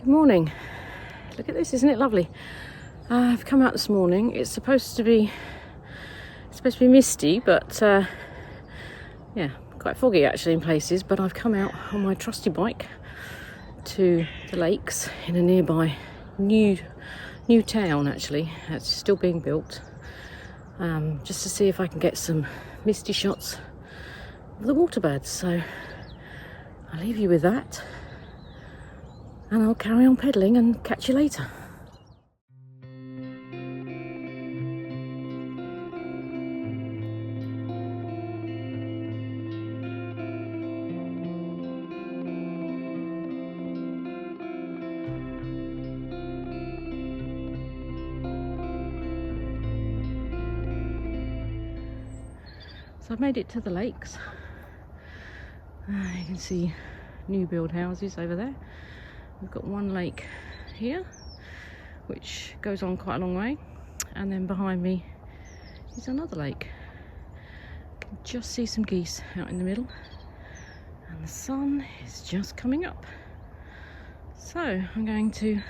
Good morning. Look at this, isn't it lovely? I've come out this morning. It's supposed to be misty, but yeah, quite foggy actually in places. But I've come out on my trusty bike to the lakes in a nearby new town. Actually, it's still being built. Just to see if I can get some misty shots of the waterbirds. So I'll leave you with that, and I'll carry on pedalling and catch you later. So I've made it to the lakes. You can see new build houses over there. We've got one lake here, which goes on quite a long way, and then behind me is another lake. You can just see some geese out in the middle, and the sun is just coming up. So I'm going to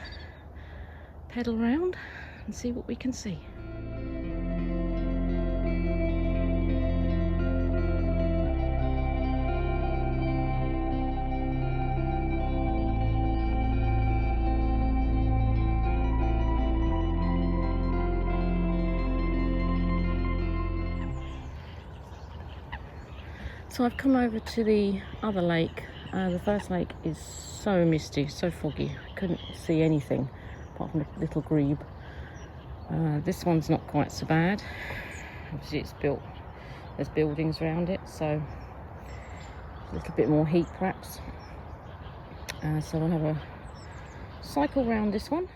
pedal around and see what we can see. So I've come over to the other lake. The first lake is so misty, so foggy. I couldn't see anything apart from a little grebe. This one's not quite so bad. Obviously it's built, there's buildings around it, so a little bit more heat perhaps. So I'll have a cycle round this one.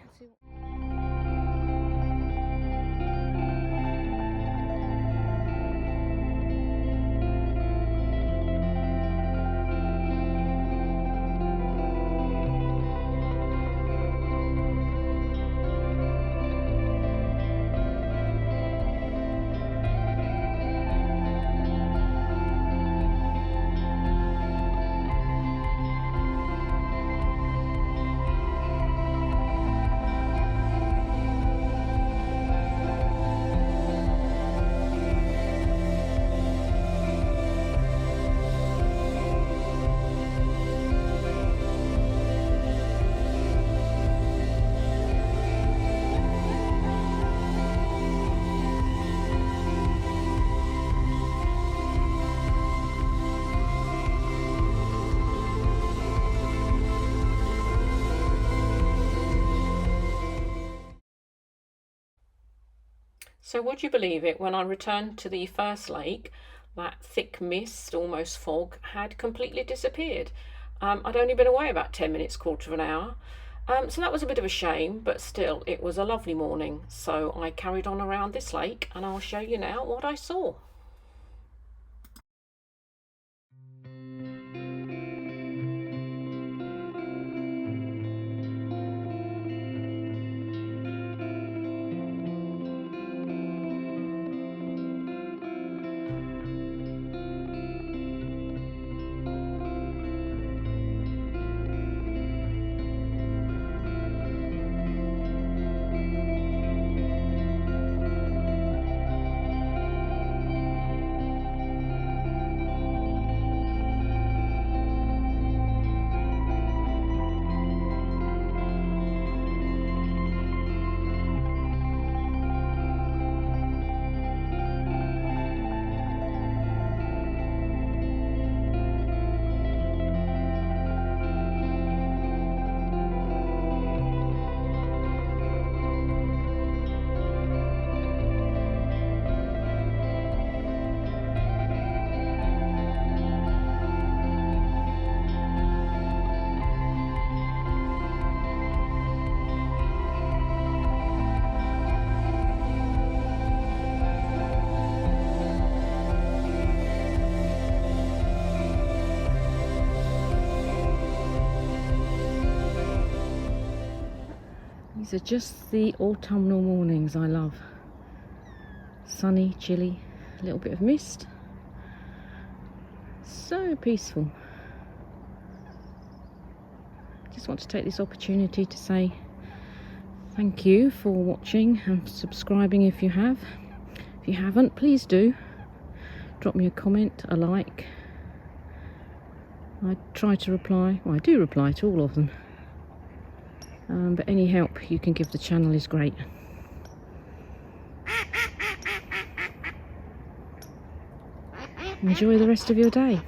So would you believe it, when I returned to the first lake, that thick mist, almost fog, had completely disappeared. I'd only been away about 10 minutes, quarter of an hour. So that was a bit of a shame, but still, it was a lovely morning. So I carried on around this lake, and I'll show you now what I saw. These are just the autumnal mornings I love. Sunny, chilly, a little bit of mist. So peaceful. just want to take this opportunity to say thank you for watching and subscribing if you have. If you haven't, please do. Drop me a comment, a like. I try to reply. Well, I do reply to all of them. But any help you can give the channel is great. Enjoy the rest of your day.